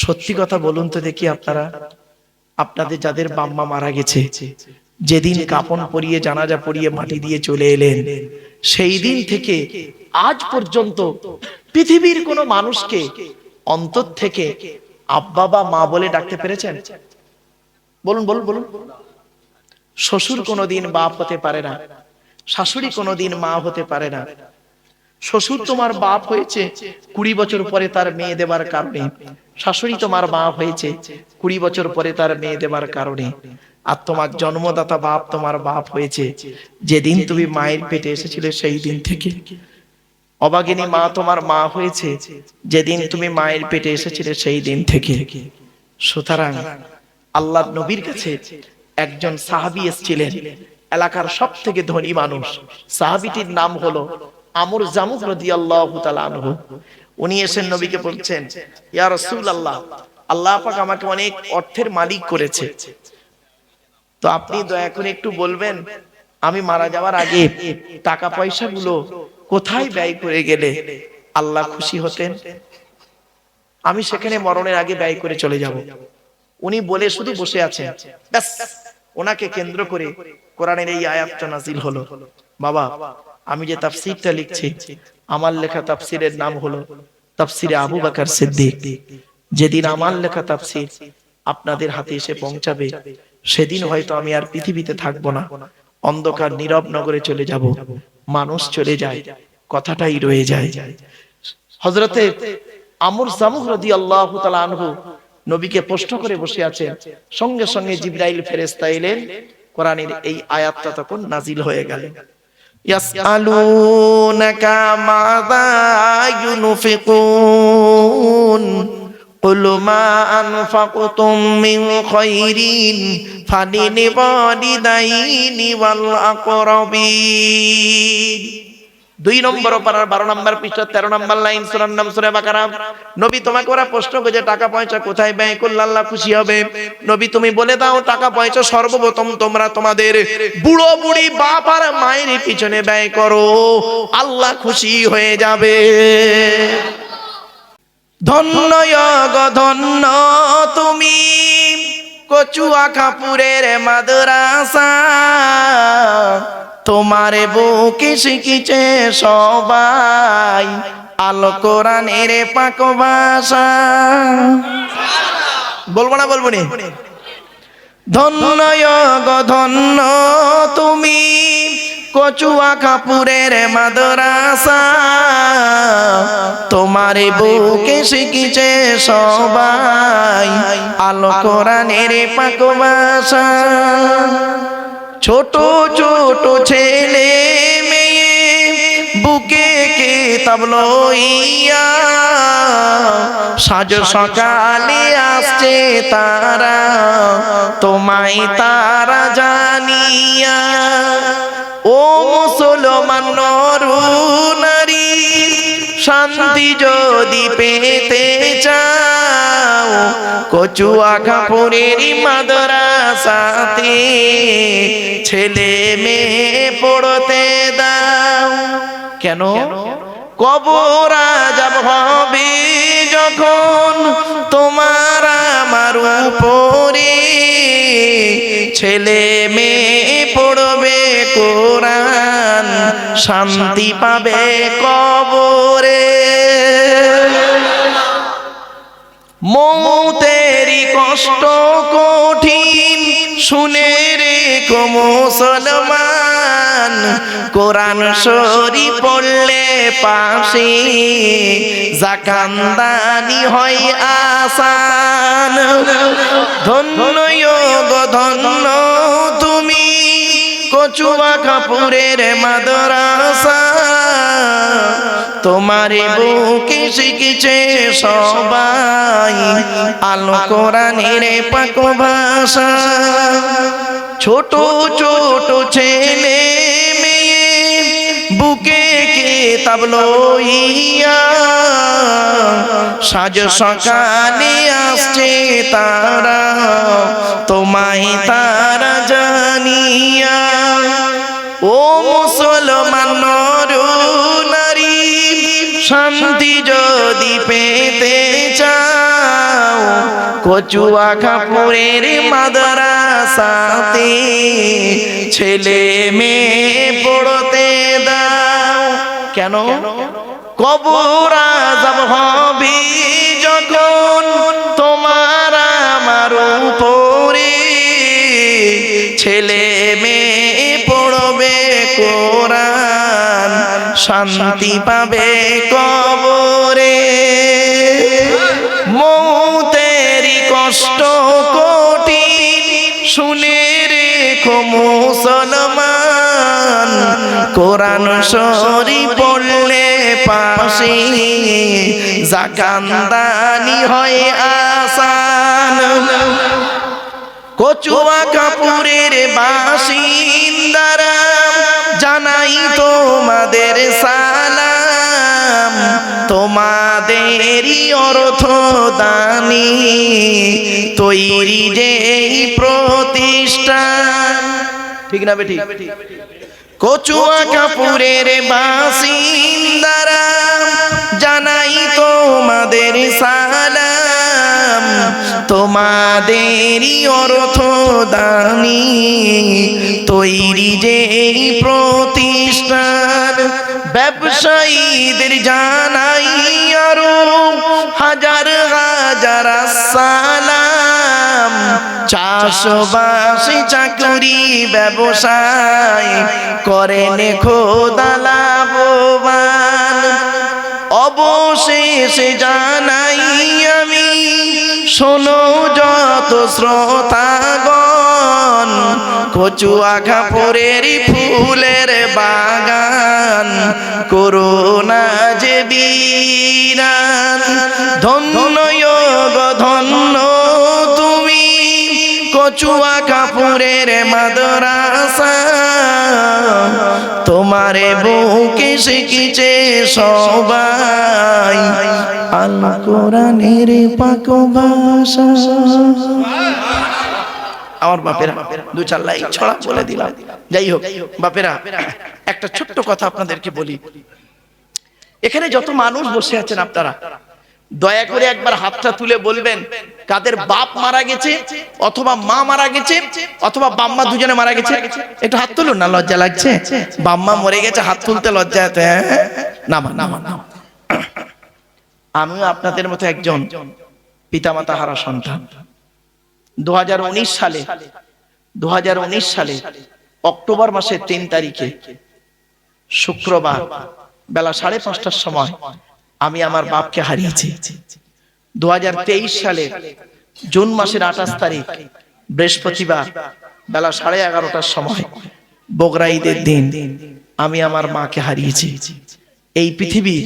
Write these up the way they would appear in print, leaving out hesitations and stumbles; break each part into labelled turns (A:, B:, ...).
A: সত্যি কথা বলুন তো দেখি, আপনারা আপনাদের যাদের বাম্মা মারা গেছে, যেদিন কাফন পরিয়ে জানাজা পরিয়ে মাটি দিয়ে চলে এলেন, সেই দিন থেকে আজ পর্যন্ত পৃথিবীর কোন মানুষকে অন্তর থেকে আব্বা বা মা বলে ডাকতে পেরেছেন? বলুন বলুন বলুন। শ্বশুর কোনোদিন বাপ হতে পারে না, শাশুড়ি কোনোদিন মা হতে পারে না। শ্বশুর তোমার বাপ হয়েছে 20 বছর পরে তার মেয়ে দেবার কারণে, শাশুড়ি তোমার মা হয়েছে 20 বছর পরে তার মেয়ে দেবার কারণে। আর তোমার জন্মদাতা বাপ তোমার বাপ হয়েছে যেদিন তুমি মায়ের পেটে এসেছিলে সেই দিন থেকে। অভাগিনী মা তোমার মা হয়েছে যেদিন তুমি মায়ের পেটে এসেছিলে সেই দিন থেকে। সুতরাং আল্লাহর নবীর কাছে একজন সাহাবী এসেছিলেন, এলাকার সব থেকে ধনী মানুষ। সাহাবীটির নাম হলো আমর জামুহ রাদিয়াল্লাহু তাআলা আনহু। উনি এসে নবীকে বলছেন, ইয়া রাসূলুল্লাহ, আল্লাহ পাক আমাকে অনেক অর্থের মালিক করেছে, তো আপনি দয়া করে একটু বলবেন আমি মারা যাওয়ার আগে টাকা পয়সাগুলো কোথায় ব্যয় করে গেলে আল্লাহ খুশি হতেন, আমি সেখানে মরণের আগে ব্যয় করে চলে যাব। উনি বলে শুধু বসে আছেন, ব্যাস ওনাকে কেন্দ্র করে কোরআনের এই আয়াতটা নাজিল হলো। বাবা, আমি যে তাফসীরটা লিখছি, আমার লেখা তাফসীরের নাম হলো তাফসীরে আবু বকর সিদ্দিক। যেদিন আমার লেখা তাফসীর আপনাদের হাতে এসে পৌঁছাবে, সেদিন হয়তো আমি আর পৃথিবীতে থাকবো না, অন্ধকার নীরব নগরে চলে যাব। মানুষ চলে যায়, কথাটাই রয়ে যায়। হযরতে আমর জামুহ রাদিয়াল্লাহু তাআলা আনহু নবীকে প্রশ্ন করে বসে আছেন, সঙ্গে সঙ্গে জিবরাইল ফেরেশতা এলেন। কোরআনের এই আয়াতটা তখন নাজিল হয়ে গেল। ইয়াসআলুনাকা মাযা ইউনফিকুন কুল মা আনফাকতুম মিন খায়রিন ফালিল ওয়ালিদাইনি ওয়াল আকরাবিন। 2 নম্বর পারার 12 নম্বর পৃষ্ঠা 13 নম্বর লাইন, সূরার নাম সূরা বাকারা। নবী, তোমাকে ওরা প্রশ্ন করে টাকা পয়সা কোথায় ব্যয় করলে আল্লাহ খুশি হবে। নবী, তুমি বলে দাও টাকা পয়সা সর্বপ্রথম তোমরা তোমাদের বুড়ো বুড়ি বাপ আর মায়ের পিছনে ব্যয় করো, আল্লাহ খুশি হয়ে যাবে। ধন্য গো ধন্য তুমি কচুয়া খাপুরের মাদ্রাসা, তোমার বুকে শিখেছে সবাই আল কোরআনের পাক ভাষা। বলবো না বলবো নি? ধন্য গো ধন্য তুমি কচুয়া খাপুরের মাদ্রাসা, তোমার বুকে শিখেছে সবাই আল কোরআনের পাক ভাষা। ছোট ছোট ছেলে মেয়ে বুকে কিতাব লইয়া সাজ সকালে আসছে তারা, তোমায় তারা জানিয়া। ও মুসলমান নর নারী, শান্তি যদি পেতে চাও কচুয়া খাপুরের মাদ্রাসাতে ছেলে মেয়ে পড়তে দাও। কেন? কবর আযাব হবে যখন তোমার আমার উপরে, ছেলে মেয়ে পড়বে কোরআন, শান্তি পাবে কবরে। মৌতেরই কষ্ট কঠিন শুনে রেখো মুসলমান, কোরআন শরীফ পড়লে পাশে জাকান্দানি হয় আসান। ধন্য গো ধন্য তুমি কচুয়া খাপুরের মাদ্রাসা, তোমার বুকে শিখেছে সবাই আল কোরআনের পাক ভাষা। ছোট ছোট ছেলে মেয়ে বুকে কিতাব লইয়া সাজ সকালে আসছে তারা, তোমায় তারা জানিয়া। ও মুসলমান নর নারী, শান্তি যদি পেতে চাও কচুয়া কাপুরের মাদ্রাসাতে ছেলে মেয়ে পড়তে দাও। কেন? কবর আযাব হবে যখন তোমার আমার উপরে, ছেলে মেয়ে পড়বে কোরআন, শান্তি পাবে কবরে। মৌতেরই কষ্ট কঠিন শুনে রেখো মুসলমান, কোরআন শরীফ পড়লে পাশে জাকান্দানি হয় আসান। কচুয়া কাপুরের বাসিন্দারা জানাই তোমাদের সালাম, তোমাদেরই অর্থ দানি তৈরি যেই প্রতিষ্ঠান। ঠিক না বেটি? কচুয়া কাপুরের বাসিন্দারা জানাই তোমাদের সালাম, তোমাদেরই অর্থ দানি তৈরি যেই প্রতিষ্ঠান। ব্যবসায়ীদের জানাই আরো হাজার হাজার সালাম, চাষবাস চাকরি ব্যবসায় করেন খোদা লাভবান। অবশেষে জানাই আমি শোনো যত শ্রোতাগণ, কচুয়া কাপুরের ফুলের বাগান করোনা যে বিরান। ধন্য গো ধন্য তুমি কচুয়া কাপুরের মাদ্রাসা, তোমারে বুকে শিখিছে সবাই আল কোরআনের পাক ভাষা। আমার বাপেরা দু চার লাইন ছড়া বলে দিলাম। যাই হোক বাপেরা, একটা ছোট্ট কথা আপনাদেরকে বলি। এখানে যত মানুষ বসে আছেন আপনারা দয়া করে একবার হাতটা তুলে বলবেন কাদের বাপ মারা গেছে অথবা মা মারা গেছে অথবা বাম্মা দুজনে মারা গেছে। একটু হাত তুলুন না, লজ্জা লাগছে। বাম্মা মরে গেছে, হাত তুলতে লজ্জা হতে। না না না, আমিও আপনাদের মতো একজন পিতামাতা হারা সন্তান। 2019 সালে অক্টোবর মাসের 3 তারিখে শুক্রবার বেলা 5:30টার সময় আমি আমার বাপকে হারিয়েছি। 2023 সালে জুন মাসের 28 তারিখ বৃহস্পতিবার বেলা 11:30টার সময় বগরা ঈদের দিন আমি আমার মাকে হারিয়েছি। এই পৃথিবী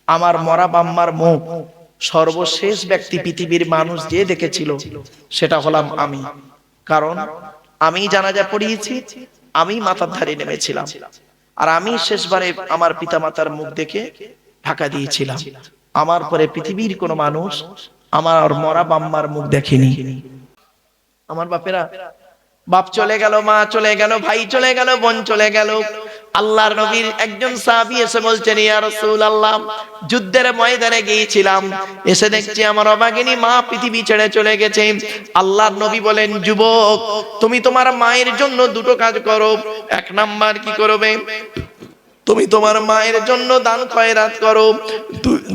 A: আমার মরা বাম্মার মুখ সর্বশেষ ব্যক্তি পৃথিবীর মানুষ যে দেখেছিল সেটা হলাম আমি। কারণ আমি জানাজা পড়িয়েছি, আমি মাথার ধারে নেমেছিলাম, আর আমি শেষবারে আমার পিতামাতার মুখ দেখে ঢাকা দিয়েছিলাম। আমার পরে পৃথিবীর কোনো মানুষ আমার মরা বাম্মার মুখ দেখেনি। আমার বাপেরা, বাপ চলে গেল, মা চলে গেল, ভাই চলে গেল, বোন চলে গেল। আল্লাহর নবীর একজন সাহাবী এসে বলছেন, ইয়া রাসূলুল্লাহ, যুদ্ধের ময়দানে গিয়েছিলাম, এসে দেখছি আমার অভাগিনী মা পৃথিবী ছেড়ে চলে গেছে। আল্লাহর নবী বলেন, যুবক, তুমি তোমার মায়ের জন্য দুটো কাজ করো। 1 নাম্বার কি করবে? তুমি তোমার মায়ের জন্য দান খয়রাত করো।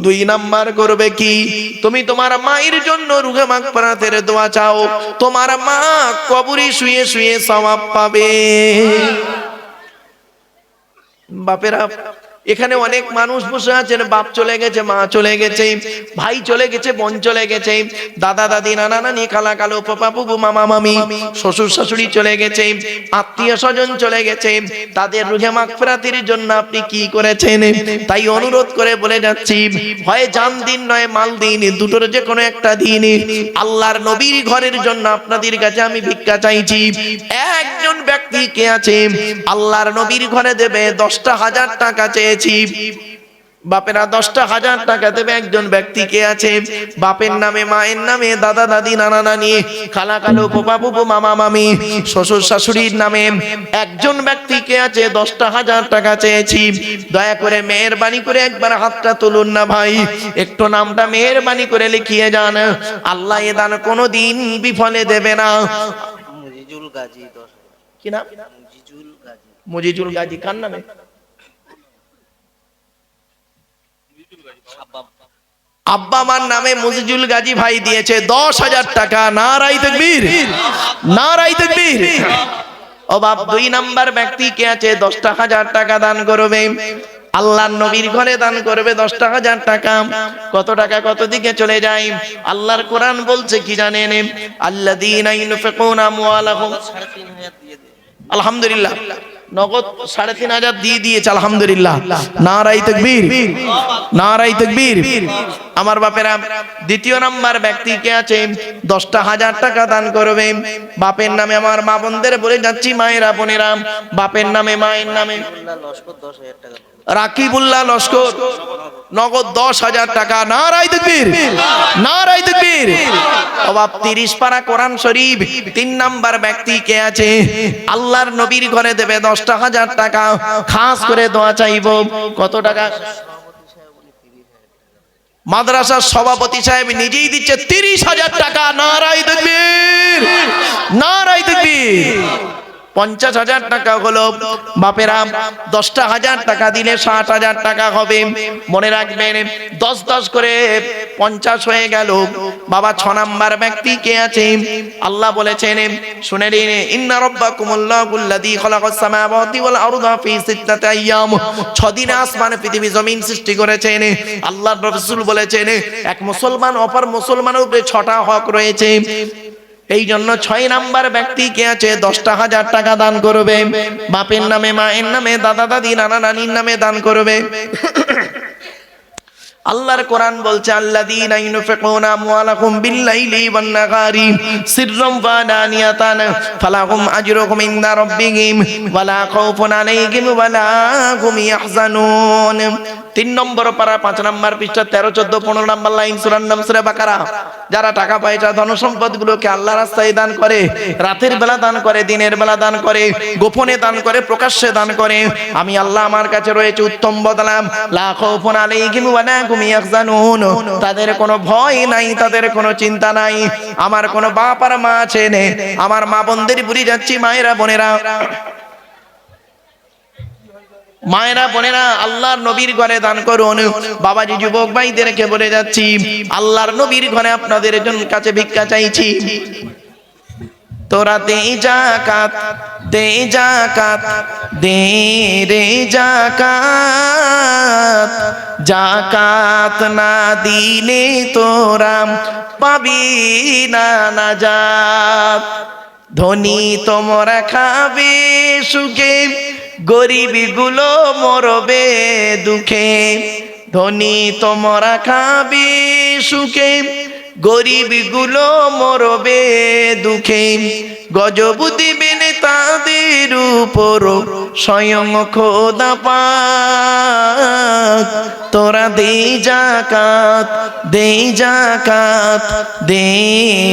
A: 2 নাম্বার করবে কি? তুমি তোমার মায়ের জন্য রুহে মাগফিরাতের দোয়া চাও। তোমার মা কবরে শুয়ে শুয়ে সওয়াব পাবে। বাপেরা, এখানে অনেক মানুষ বসে আছেন, বাপ চলে গেছে, মা চলে গেছে, ভাই চলে গেছে, বোন চলে গেছে, দাদা দাদি, নানা নানি, খালা খালু, পাপা পুপু, মামা মামি, শ্বশুর শাশুড়ি চলে গেছে, আত্মীয় স্বজন চলে গেছে। তাদের রুহে মাগফিরাতের জন্য আপনি কি করেছেন? তাই অনুরোধ করে বলে যাচ্ছি, হয় জান দিন নয় মাল দিন, দুটোর যে কোনো একটা দিন আল্লাহর নবীর ঘরের জন্য আপনাদের কাছে আমি ভিক্ষা চাইছি। একজন ব্যক্তি কে আছে আল্লাহর নবীর ঘরে দেবে 10,000 টাকা চেয়েছি। বাপেরা 10,000 টাকা দেবে। একজন ব্যক্তি কে আছে বাপের নামে, মায়ের নামে, দাদা দাদি, নানা নানি, খালা খালু, ফুফা ফুফু, মামা মামি, শ্বশুর শাশুড়ির নামে একজন ব্যক্তি কে আছে 10,000 টাকা চেয়েছি। দয়া করে মেহেরবানি করে একবার হাতটা তুলুন না ভাই, একটু নামটা মেহেরবানি করে লিখিয়ে যান। আল্লাহ এ দান কোনোদিন বিফলে দেবে না।
B: মুজিজুল গাজী 10।
A: কি নাম?
B: মুজিজুল গাজী।
A: মুজিজুল গাজী কার নামে? আব্বা আমার নামে মুজিজুল গাজী ভাই দিয়েছে 10,000 টাকা। নারায়ে তাকবীর, নারায়ে তাকবীর। ও বাপ, 2 নাম্বার ব্যক্তি কে আছে 10,000 টাকা দান করবে, আল্লাহর নবীর ঘরে দান করবে 10,000 টাকা। কত টাকা কত দিকে চলে যায়? আল্লাহর কোরআন বলছে কি জানেন? আল্লাযীনা ইউনফিকুনা আমওয়ালাহুম,
B: 3,500 দিয়ে দে।
A: আলহামদুলিল্লাহ নগদ 3,500 দিয়ে দিয়েছে, আলহামদুলিল্লাহ। নারায়ে তাকবীর, নারায়ে তাকবীর। আমার বাপেরা, দ্বিতীয় নাম্বার ব্যক্তি কে আছে 10,000 টাকা দান করবে বাপের নামে। আমার মা বোনদের বলে যাচ্ছি, মায়েরা বোনেরা, বাপের নামে, মায়ের নামে।
B: আল্লাহ লস্কর 10,000 টাকা।
A: রাকিবুল্লাহ লস্কর নগদ 10,000 টাকা। নারায়ে তাকবীর, নারায়ে তাকবীর। অবাব 30 পারা কোরআন শরীফ। 3 নাম্বার ব্যক্তি কে আছে আল্লাহর নবীর ঘরে দেবে 10,000 টাকা। খাস করে দোয়া চাইবো। কত টাকা? মাদ্রাসার সভাপতি সাহেব নিজেই দিচ্ছে 30,000 টাকা। নারায়ে তাকবীর, নারায়ে তাকবীর। 50,000 টাকা হলো। বাপেরা 10,000 টাকা দিলে 60,000 টাকা হবে। মনে রাখবেন, 10 করে 50 হয়ে গেল। বাবা 6 নাম্বার ব্যক্তি কে আছে আল্লাহ বলেছেন, শুনে নিন, ইন্না রাব্বাকুমুল্লাহুল্লাযী খালাকাস সামাওয়াতি ওয়াল আরদা ফি 6 আইয়াম। 6 দিনে আসমান পৃথিবী জমিন সৃষ্টি করেছেন। আল্লাহর রাসূল বলেছেন, এক মুসলমান অপর মুসলমানের উপরে 6টা হক রয়েছে। এই জন্য 6 নাম্বার ব্যক্তি কে আছে 10,000 টাকা দান করবে বাপের নামে, মায়ের নামে, দাদা দাদি, নানা নানির নামে দান করবে। আল্লাহর কোরআন বলছে, আল্লাযীনা ইউনফিকুনা আমওয়ালাহুম বিল-লাইলি ওয়ান-নাহারি সিররাম ওয়া আলানিয়াতান ফালাহুম আজরুহুম ইনদা রাব্বিহিম ওয়ালা খাউফুন আলাইহিম ওয়ালা হুম ইয়াহজানুন। 3 নম্বর পারা 5 নম্বর পৃষ্ঠা 13, 14, 15 নম্বর লাইন সূরার নাম সূরা বাকারা। যারা টাকা পয়সা ধন সম্পদ গুলোকে আল্লাহর রাস্তায় দান করে, রাতের বেলা দান করে, দিনের বেলা দান করে, গোপনে দান করে, প্রকাশ্যে দান করে, আমি আল্লাহ আমার কাছে রয়েছে উত্তম বদলা। লা খাউফুন আলাইহিম ওয়ালা হুম ইয়াহজানুন। তাদের কোনো ভয় নাই, তাদের কোনো চিন্তা নাই। আমার কোনো বাপ আর মা আছে নে, আমার মা বোনদের বুঝি যাচ্ছি, মায়েরা বোনেরা, মায়েরা বোনেরা, আল্লাহর নবীর ঘরে দান করুন। বাবাজি যুবক ভাইদেরকে বলে যাচ্ছি, আল্লাহর নবীর ঘরে আপনাদের জন্য কাছে ভিক্ষা চাইছি। তোরা দে যাকাত, দে যাকাত, দে রে যাকাত। যাকাত না দিলে তোরা পাবি না নাজাত। ধনী তোমরা খাবে সুখে, গরিব গুলো মরবে দুঃখে। ধনী তোমরা খাবে সুখে, গরিব গুলো মরবে দুঃখে। গজব দিবেন তাদের উপর স্বয়ং খোদা পাক। তোরা দে যাকাত, দে যাকাত, দে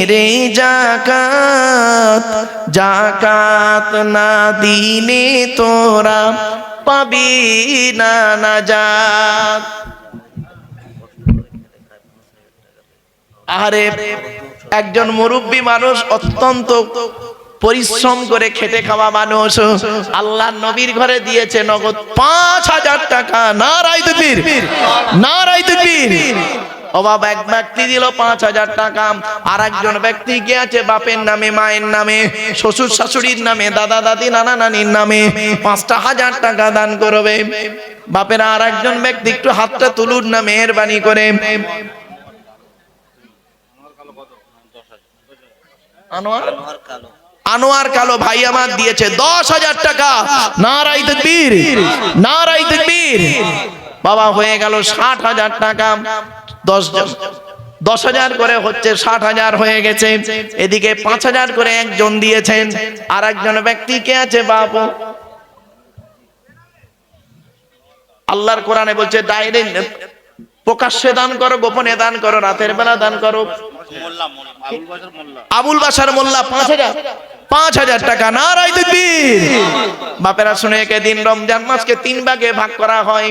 A: রে যাকাত। যাকাত না দিলে তোরা পাবি না নাজাত। আরে একজন মুরব্বী মানুষ, অত্যন্ত পরিশ্রম করে খেটে খাওয়া মানুষ, আল্লাহর নবীর ঘরে দিয়েছে নগদ 5,000 টাকা। নারায়ে তাকবীর, নারায়ে তাকবীর। ও বাবা, এক ব্যক্তি দিল 5,000 টাকা। আর একজন ব্যক্তি কে আছে বাপের নামে, মায়ের নামে, শ্বশুর শাশুড়ির নামে, দাদা দাদি, নানা নানির নামে 5,000 টাকা দান করবে। বাপের আর একজন ব্যক্তি একটু হাতটা তুলুন না মেহেরবানি করে। আনোয়ার কালো ভাই আমার দিয়েছে 10,000 টাকা। নারায়ে তাকবীর, নারায়ে তাকবীর। বাবা হয়ে গেল 60,000 টাকা। 10,000 করে হচ্ছে 60,000 হয়ে গেছে। এদিকে 5,000 করে একজন দিয়েছেন। আর একজন ব্যক্তি কে আছে বাপ, আল্লাহর কোরআনে বলছে ডাইরেক্ট প্রকাশ্যে দান করো, গোপনে দান করো, রাতের বেলা দান করো। আবুল বাশার মোল্লা 5,000 টাকা। নারায়ে তাকবীর। বাপেরা শুনে, দিন রমজান মাসকে 3 ভাগে ভাগ করা হয়।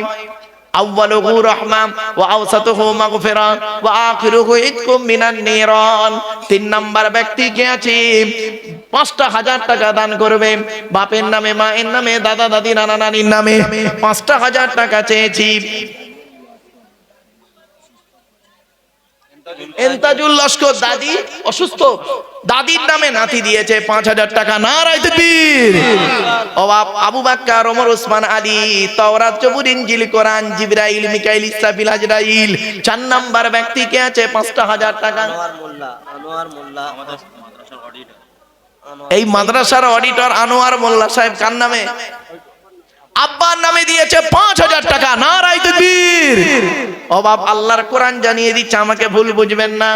A: আউয়ালুহু রাহমা ওয়া আওসাতুহু মাগফিরা ওয়া আখিরুহু ইতকুম মিনান নিরান। 3 নাম্বার ব্যক্তি কে আছে? 5,000 টাকা দান করবে। বাপের নামে, মায়ের নামে, দাদা দাদি, নানা নানির নামে 5,000 টাকা চেয়েছি। এন্তাজুল লস্কর দাদি অসুস্থ, দাদির নামে নাতি দিয়েছে 5,000 টাকা। নারায়ে তাকবীর। আবু বকর, ওমর, ওসমান, আলী, তাওরাত, জবুর, ইনজিল, কোরআন, জিবরাইল, মিকাইল, ইসরাফিল, আজরাইল। 4 নাম্বার ব্যক্তি কে আছে? 5,000 টাকা।
B: আনোয়ার মোল্লা
A: এই মাদ্রাসার অডিটর আনোয়ার মোল্লা সাহেব কার নামে? আব্বার নামে দিয়েছে 5,000 টাকা। নারায়ে তাকবীর। বাপ, আল্লাহর কোরআন জানিয়ে দিচ্ছে, আমাকে ভুল বুঝবেন না।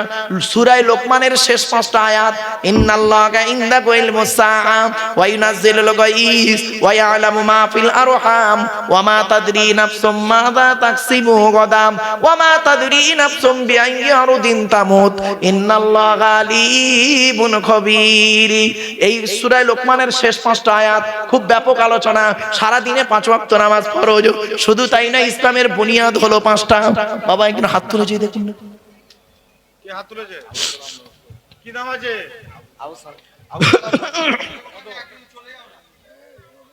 A: সূরা লোকমানের শেষ 5টা আয়াত, ইন্নাল্লাহা ইনদাহু ইলমুস সাআ ওয়া ইউনাজ্জিলুল গায়স ওয়া ইয়ালামু মা ফিল আরহাম ওয়া মা তাদরি নাফসুম মাযা তাকসিবু গাদাম ওয়া মা তাদরি নাফসুম বিআইয়ি আরদিন তামুত ইন্নাল্লাহা আলিমুন খবীর। এই সূরা লোকমানের শেষ 5টা আয়াত খুব ব্যাপক আলোচনা। সারা দিনে 5 ওয়াক্ত নামাজ ফরজ। শুধু তাই না, ইসলামের বুনিয়াদ হলো 5টা। বাবা একদিন হাত তুলেছে, দেখুন না
C: কে হাত তুলেছে? কি নাম আছে?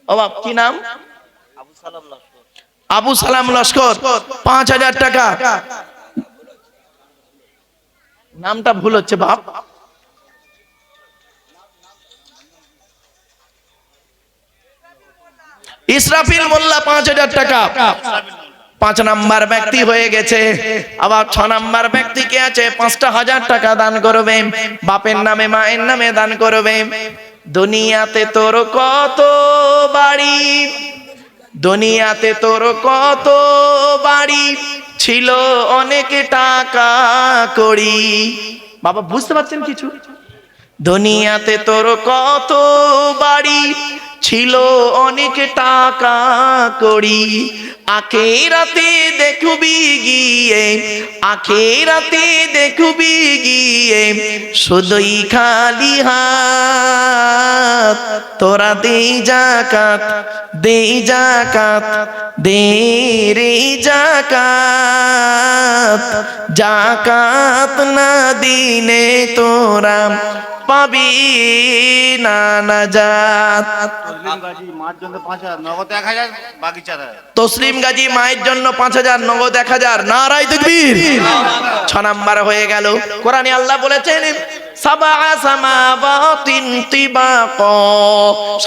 A: বাবা কি নাম?
B: আবু সালাম লস্কর।
A: আবু সালাম লস্কর 5,000 টাকা। নামটা ভুল হচ্ছে বাপ। ইসরাফিল মোল্লা 5,000 টাকা। 5 নাম্বার ব্যক্তি হয়ে গেছে। আবার 6 নাম্বার ব্যক্তি কে আছে? 5,000 টাকা দান করবে। বাপের নামে, মায়ের নামে দান করবে। দুনিয়াতে তোর কত বাড়ি, দুনিয়াতে তোর কত বাড়ি, ছিল অনেক টাকা কড়ি। বাবা বুঝতে পারছেন কিছু? দুনিয়াতে তোর কত বাড়ি, ছিল অনেক টাকা কড়ি, আখিরাতে দেখবি গিয়ে, আখিরাতে দেখবি গিয়ে শুধুই খালি হাত। তোরা দে যাকাত, দে যাকাত, দে রে যাকাত। যাকাত না দিলে তোরা পাবি না নাজাত। তসলিম গাজী মায়ের জন্য 5,000, নগদ 1,000। নারায়ে তাকবীর। 6 নাম্বার হয়ে গেল। কোরআনে আল্লাহ বলেছেন সাবা সামাওয়াতিন তিবাকা,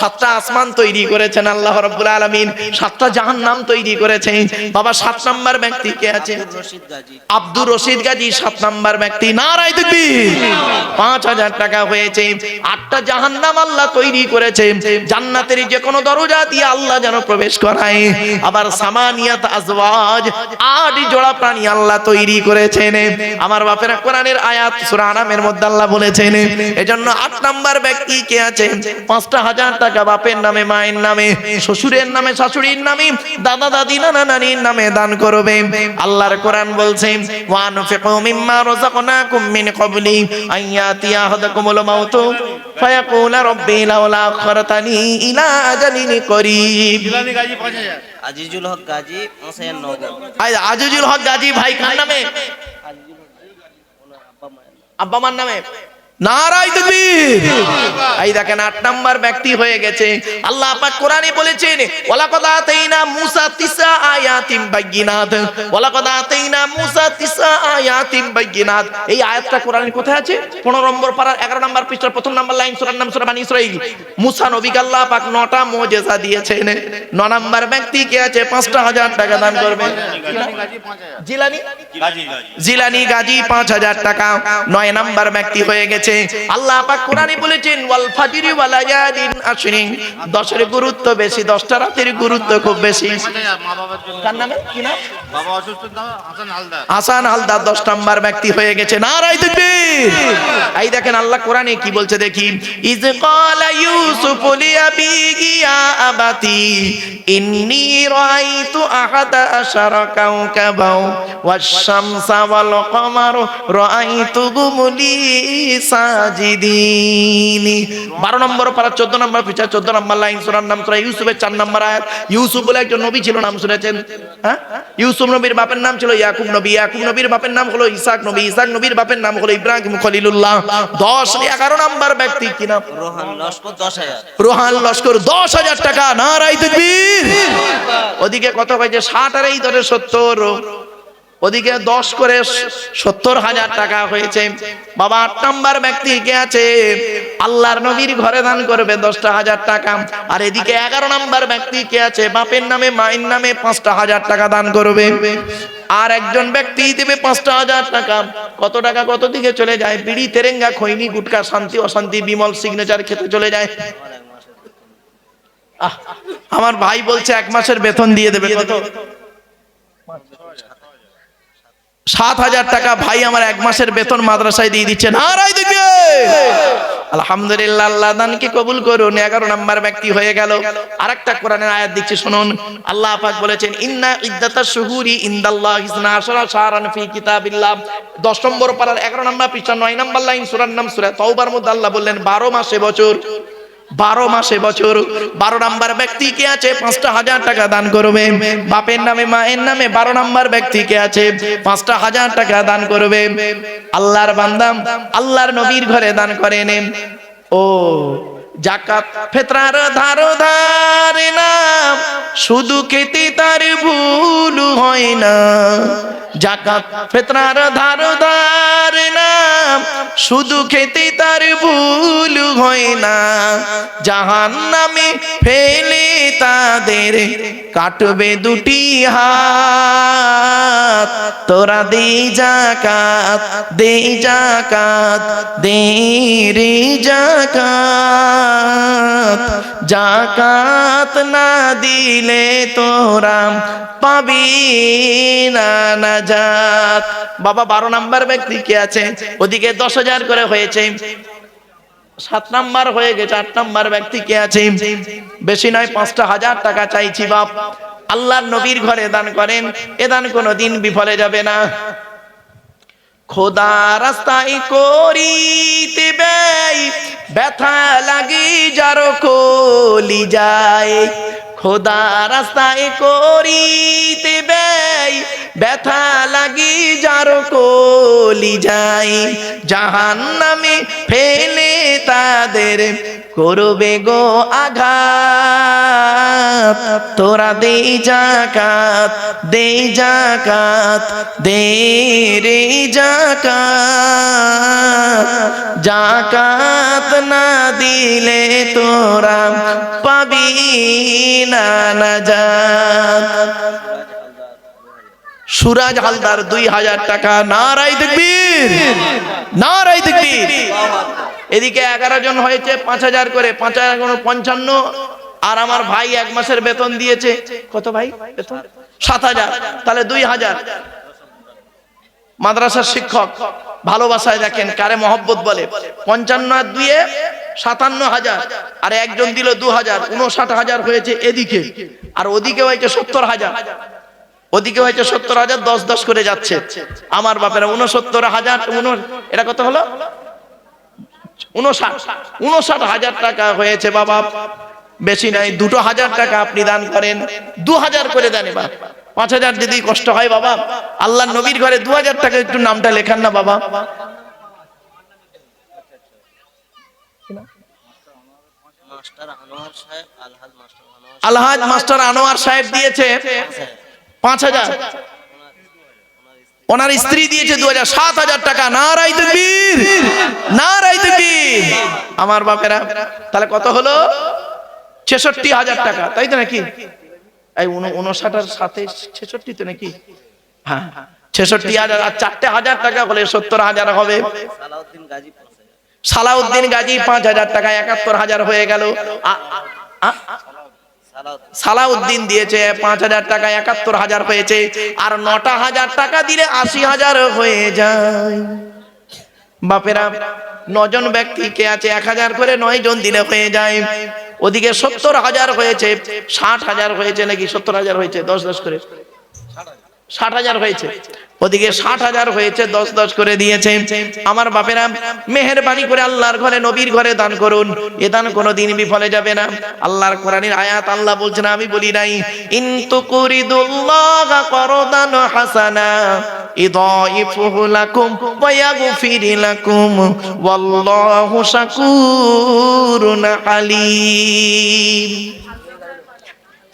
A: 7টা আসমান তৈরি করেছেন আল্লাহ রাব্বুল আলামিন, 7টা জাহান্নাম তৈরি করেছেন। বাবা 7 নাম্বার ব্যক্তি কে আছে? আব্দুর রশিদ গাজী 7 নাম্বার ব্যক্তি। নারায়ে তাকবীর। 5,000 টাকা হয়েছে। 8টা জাহান্নাম আল্লাহ তৈরি করেছে, জান্নাতের যে কোনো দরজা দিয়ে আল্লাহ যেন প্রবেশ করায়। আবার সামানিয়াত আজওয়াজ, 8 জোড়া প্রাণী আল্লাহ তৈরি করেছেন। আমার বাপেরা কোরআনের আয়াত সূরা আনামের মধ্যে আল্লাহ বলেছেন, এজন্য 8 নাম্বার ব্যক্তি কে আছে? 5,000 টাকা বাপের নামে, মায়ের নামে, শ্বশুরের নামে, শাশুড়ির নামে, দাদা দাদি, নানা নানির নামে দান করবে। আল্লাহর কোরআন বলছে ওয়ানফিকু মিম্মা রাযাকনাকুম মিন ক্বাবলি আইয়াতিয়া আহাদাকুমুল মাউতু ফায়াকুলা রাব্বি লাউলা আখখারতানি ইলা আজালিন করিব।
C: জিলানী গাজী 5,000।
B: আজিজুল হক গাজী 5,000 নগদ।
A: আজিজুল হক গাজী ভাই কার নামে? আব্বা মার নামে। নারায়ে তাকবীর। এই দেখেন 8 নাম্বার ব্যক্তি হয়ে গেছে। আল্লাহ পাক কোরআনে বলেছেন ওয়ালাকাদ আতাইনা মূসা 9 আয়াতিন বাইয়িনাত, ওয়ালাকাদ আতাইনা মূসা 9 আয়াতিন বাইয়িনাত। এই আয়াতটা কোরআনের কোথায় আছে? 15 নম্বর পারার 11 নম্বর পৃষ্ঠার 1ম নম্বর লাইন, সূরার নাম সূরা বনী ইসরাঈল। মূসা নবীকে আল্লাহ পাক 9টা মুজিজা দিয়েছেন। 9 নাম্বার ব্যক্তি কে আছে? 5,000 টাকা দান করবে। জিলানী জিলানী গাজী 5,000 টাকা। 9 নাম্বার ব্যক্তি হয়ে গেছে। আল্লাহ পাক কোরআনে বলেছেন ওয়াল ফাজরি ওয়া লায়ালিন আশরিন, 10-এর গুরুত্ব বেশি, 10টা রাতের গুরুত্ব খুব বেশি। কার নামে? কি নাম?
C: বাবা অসুস্থ, হাসান হালদার।
A: হাসান হালদার 10 নাম্বার ব্যক্তি হয়ে গেছে। নারায়ে তাকবীর। এই দেখেন আল্লাহ কোরআনে কি বলছে দেখি, ইজ ক্বালা ইউসুফু লিআবিহি ইয়া আবাতি ইন্নী রাআইতু আহাদা আশারা কাওকাবাও ওয়াশ-শামসা ওয়াল কমারা রাআইতুহুম লি সাজিদিন। 12 নম্বর পারা 14 নম্বর পৃষ্ঠা 14 নম্বর লাইন, সূরার নাম সূরা ইউসুফের 4 নম্বর আয়াত। ইউসুফ বলে একজন নবী ছিল, নাম শুনেছেন? হ্যাঁ, ইউসুফ নবীর বাপের নাম ছিল ইয়াকুব নবী, ইয়াকুব নবীর বাপের নাম হলো ইসহাক নবী, ইসহাক নবীর বাপের নাম হলো ইব্রাহিম খলিলুল্লাহ। 11 নম্বর ব্যক্তি কি নাম?
B: রোহান লস্কর 10,000।
A: রোহান লস্কর 10,000 টাকা। নারায়ে তাকবীর। ওদিকে কত হয়েছে? 60 আর এই ধরে 70, ওদিকে 10 করে 70,000 টাকা হয়েছে। বাবা 8 নম্বর ব্যক্তি কে আছে? আল্লাহর নবীর ঘরে দান করবে 10,000 টাকা। আর এদিকে 11 নম্বর ব্যক্তি কে আছে? বাপের নামে মায়ের নামে 5,000 টাকা দান করবে। আর একজন ব্যক্তি দেবে 5,000 টাকা। কত টাকা কত দিকে চলে যায়? বিড়ি, তেরেঙ্গা, খৈনি, গুটকা, শান্তি অশান্তি, বিমল, সিগনেচার খেতে চলে যায়। আমার ভাই বলছে 1 মাসের বেতন দিয়ে দেবে। কত? 7,000 টাকা ভাই আমার 1 মাসের বেতন মাদ্রাসায় দিয়ে দিচ্ছে। নারায়ে তাকবীর। আলহামদুলিল্লাহ, আল্লাহ দানকে কবুল করুন। 11 নম্বর ব্যক্তি হয়ে গেল। আরেকটা কোরআনের আয়াত দিচ্ছি শুনুন। আল্লাহ পাক বলেছেন ইন্না ইদ্দাতাশ শুহুরি ইনদাল্লাহি 12 শাহরান ফি কিতাবিল্লাহ। 10 নম্বর পারার 11 নম্বর পৃষ্ঠা 9 নম্বর লাইন, সূরার নাম সূরা তাওবার মধ্যে আল্লাহ বললেন 12 মাসে বছর। 12 মাসে বছর। 12 নম্বর ব্যক্তি কে আছে? 5,000 টাকা দান করবে। বাপের নামে মায়ের নামে 12 নম্বর ব্যক্তি কে আছে? 5,000 টাকা দান করবে। আল্লাহর বান্দা আল্লাহর নবীর ঘরে দান করেন। ও যাকাত ফিতরার ধারে না, শুধু খেতে তার ভুল হয় না। যাকাত ফিতরার ধারে না, শুধু খেতে তার ভুল হয় না। জাহান্নামে ফেলে তাদের কাটবে 2টি হাত। তোরা দে যাকাত, দে যাকাত, দে রে যাকাত। যাকাত না দিলে তোরা পাবি না নাজাত। বাবা 12 নম্বর ব্যক্তি কে আছে? ওদিকে 10,000 করে হয়েছে। 7 নম্বর হয়ে গেছে। 8 নম্বর ব্যক্তি কে আছে? বেশি নয়, 5,000 টাকা চাইছি বাপ। আল্লাহর নবীর ঘরে দান করেন। এ দান কোনোদিন বিফলে যাবে না। খোদা রাস্তায় করিতে ব্যয়, ব্যথা লাগে যার কলি যায়। খোদা রাস্তায় করিতে ব্যয়, ব্যথা লাগে যার কলি যায়। জাহান্নামে ফেলে তাদের করবে গো আঘাত। তোরা দে যাকাত, দে যাকাত, দে রে যাকাত। যাকাত না দিলে তোরা পাবি না নাজাত। সুরাজ হালদার 2,000 টাকা। নারায়ে তাকবীর, নারায়ে তাকবীর। এদিকে 11 জন হয়েছে 5,000 করে। 5,000 গুণ 55। আর আমার ভাই 1 মাসের বেতন দিয়েছে। কত ভাই বেতন? 7,000। তাহলে 2,000। মাদ্রাসার শিক্ষক ভালোবাসায় দেখেন কারে মহব্বত বলে। 55 আর 2 57,000। আর একজন দিল 2,000, 59,000 হয়েছে এদিকে। আর ওদিকে হয়েছে 70,000। ওদিকে হয়েছে 70,000, 10 করে যাচ্ছে। আমার বাপেরা 69,000। এটা কত হলো? 59,000 টাকা হয়েছে বাবা। বেশি নাই, 2,000 টাকা আপনি দান করেন। 2,000 করে দেন। এবার 5,000 যদি কষ্ট হয় বাবা, আল্লাহর নবীর ঘরে 2,000 টাকা একটু নামটা লেখান না বাবা।
B: মাস্টার আনোয়ার সাহেব,
A: আলহাজ মাস্টার আনোয়ার সাহেব দিয়েছে 5,000। ওনার স্ত্রী দিয়েছে 2,000। 7,000 টাকা। নারায়ে তাকবীর, নারায়ে তাকবীর। আমার বাপেরা তাহলে কত হলো? 66,000 টাকা, তাই তো নাকি? এই 59 আর 7 66 তো নাকি? হ্যাঁ, 66,000। আর 4,000 টাকা হলে 70,000 হবে।
B: সালাউদ্দিন গাজী 5,000।
A: সালাউদ্দিন গাজী 5,000 টাকা, 71,000 হয়ে গেল। সালাউদ্দিন দিয়েছে 5,000 টাকা, 71,000 হয়েছে। আর 9,000 টাকা দিলে 80,000 হয়ে যায়। বাপেরা 9 জন ব্যক্তি কে আছে? 1,000 করে 9 জন দিলে হয়ে যায় ওদিকে 70,000 হয়েছে, 60,000 হয়েছে নাকি 70,000 হয়েছে, 10 করে 60,000 হয়েছে, ওদিকে 60,000 হয়েছে, 10 করে দিয়েছে। আমার বাপেরা মেহেরবানি করে আল্লাহর ঘরে নবীর ঘরে দান করুন, এ দান কোনোদিন বিফলে যাবে না। আল্লাহর কোরআনের আয়াত আল্লাহ বলছেন, আমি বলি নাই, ইন তুকরিদুল্লাহা করদান হাসানা ইদাইফুহু লাকুম ওয়া ইয়াগফির লাকুম ওয়াল্লাহু শাকুরুন আলীম।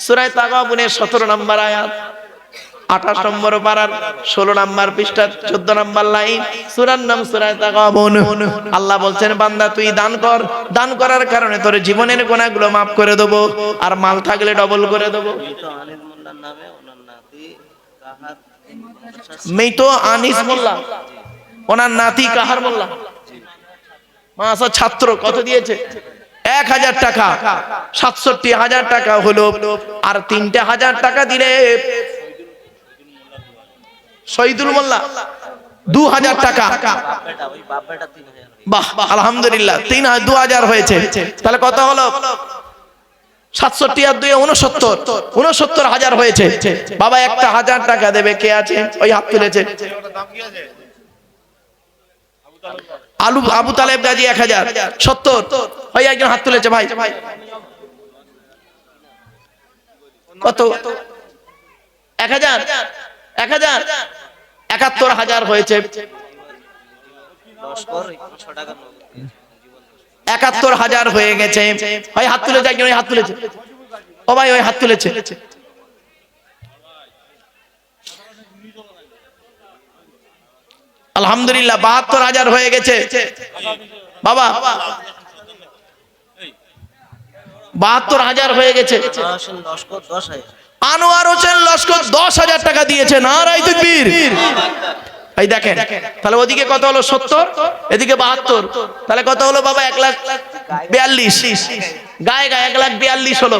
A: সূরা তাগাবুনের 17 নম্বর আয়াত, 28 নম্বর পারার 16 নম্বর পৃষ্ঠা 14 নম্বর লাইন, সূরার নাম সূরা তাগাবুন। আল্লাহ বলছেন, বান্দা তুই দান কর, দান করার কারণে তোর জীবনের গুনাহগুলো মাফ করে দেব, আর মাল থাকলে ডবল করে দেব। মৃত আনিস মোল্লা, ওনার নাতি কাহার মোল্লা, মাসা ছাত্র কত দিয়েছে? 1,000 টাকা, 67,000 টাকা হলো। আর 3,000 টাকা দিলে শহীদুল মোল্লা 2,000 টাকা। বাহ, আলহামদুলিল্লাহ, 2,000 হয়েছে। তাহলে কত হলো? 67 আর 2 69,000 হয়েছে। বাবা একটা 1,000 টাকা দেবে, কে আছে? ওই হাত তুলেছে আবু তালেব গাজী 1,000 70, ওই একজন হাত তুলেছে ভাই। কত? 1,000 71,000 হয়েছে। 71,000 হয়ে গেছে। ওই হাত তুলেছে একজন, ওই হাত তুলেছে, ও ভাই ওই হাত তুলেছে। আলহামদুলিল্লাহ 72,000 হয়ে গেছে। বাবা 72,000 হয়ে গেছে। আনোয়ার হোসেন লস্কর 10,000 টাকা দিয়েছে। নারায়ে তাকবীর। এই দেখেন, তাহলে ওদিকে কত হলো? 70, এদিকে 72, তাহলে কত হলো বাবা? 1,42,000। গায়ে 1,42,000 হলো।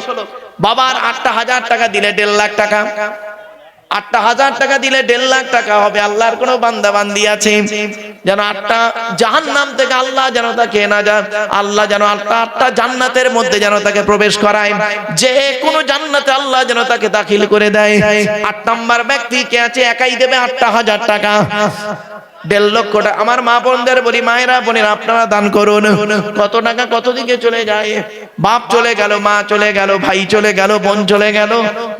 A: বাবার 8,000 টাকা দিলে 1.5 লাখ টাকা, 8,000 টাকা দিলে 1.5 লাখ টাকা হবে। আল্লাহর কোন বান্দা বান্দি আছে যেন 8টা জাহান্নাম থেকে আল্লাহ যেন তাকে না যায়, আল্লাহ যেন 8টা জান্নাতের মধ্যে যেন তাকে প্রবেশ করায়, যে কোন জান্নাতে আল্লাহ যেন তাকে দাখিল করে দেয়। 8 নাম্বার ব্যক্তি কে আছে? একাই দেবে 8,000 টাকা, 1.5 লক্ষ টাকা। আমার মা বোনদের বলি, মায়েরা বোনেরা, আপনারা দান করুন। কত টাকা কত দিকে চলে যায়? বাপ চলে গেল, মা চলে গেল, ভাই চলে গেল, বোন চলে গেল,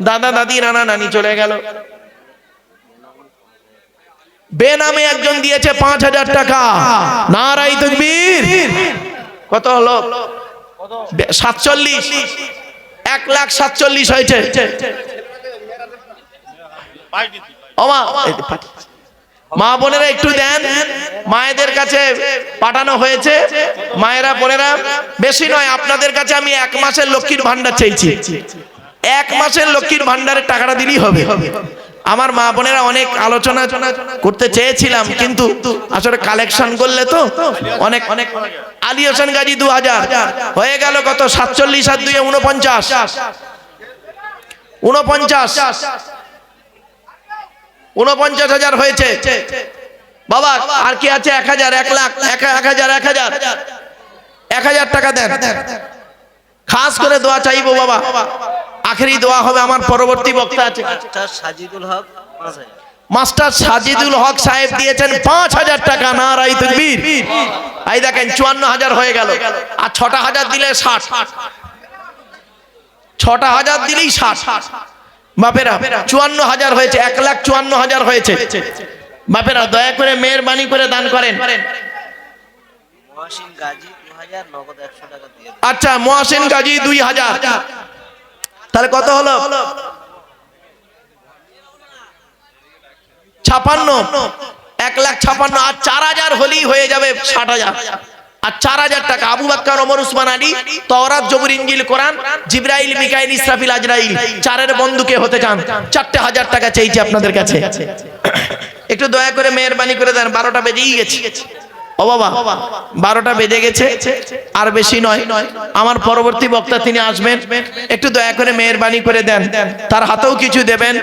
A: দাদা দাদি নানা নানি চলে গেল। বেনামে একজন দিয়েছে 5,000 টাকা। নারায়ে তাকবীর। কত হলো? 47, 1,47,000 হয়েছে। মা বোনেরা একটু দেন, মায়েদের কাছে পাঠানো হয়েছে। মায়েরা বোনেরা, বেশি নয়, আপনাদের কাছে আমি 1 মাসের লক্ষ্মীর ভান্ডার চাইছি। 1 মাসের লক্ষ্মীর ভান্ডারের টাকাটা দিলেই হবে। আমার মা বোনেরা অনেক আলোচনা করতে চেয়েছিলাম, কিন্তু আসলে কালেকশন করলে তো অনেক। আলী হোসেন গাজী 2,000 হয়ে গেল। কত? 47 আর 2 49, 49,000 হয়েছে। বাবা আর কি আছে? 1,000, 1 লাখ, 1,000 টাকা দেন। খাস করে দোয়া চাইবো বাবা, আখেরি দোয়া হবে। আমার পরবর্তী বক্তা আছে মাস্টার সাজিদুল হক সাহেব, দিয়েছেন 5,000 টাকা। নারায়ে তাকবীর। এই দেখেন 54,000 হয়ে গেল। আর 6,000 দিলে 60, 6,000 দিলেই 60। বাপেরা 54,000 হয়েছে, 1,54,000 হয়েছে। বাপেরা দয়া করে মেহেরবানি করে দান করেন। আচ্ছা, মহসিন গাজী 2,000, তাহলে কত হলো? 56, 1,56,000। আর 4,000 হলেই হয়ে যাবে 60,000। আর 4,000 টাকা আবু বকর, ওমর, উসমান, আলী, তাওরাত, জবুর, ইনজিল, কোরআন, জিবরাইল, মিকাইল, ইসরাফিল, আজরাইল, 4-এর বন্ধুকে হতে চান, 4,000 টাকা চাইছি আপনাদের কাছে। একটু দয়া করে মেহেরবানি করে দেন। 12টা বেজেই গেছে। ও বাবা 12টা বেজে গেছে, আর বেশি নয়। আমার পরবর্তী বক্তা তিনি আসবেন, একটু দয়া করে মেহেরবানি করে দেন, তার হাতেও কিছু দেবেন।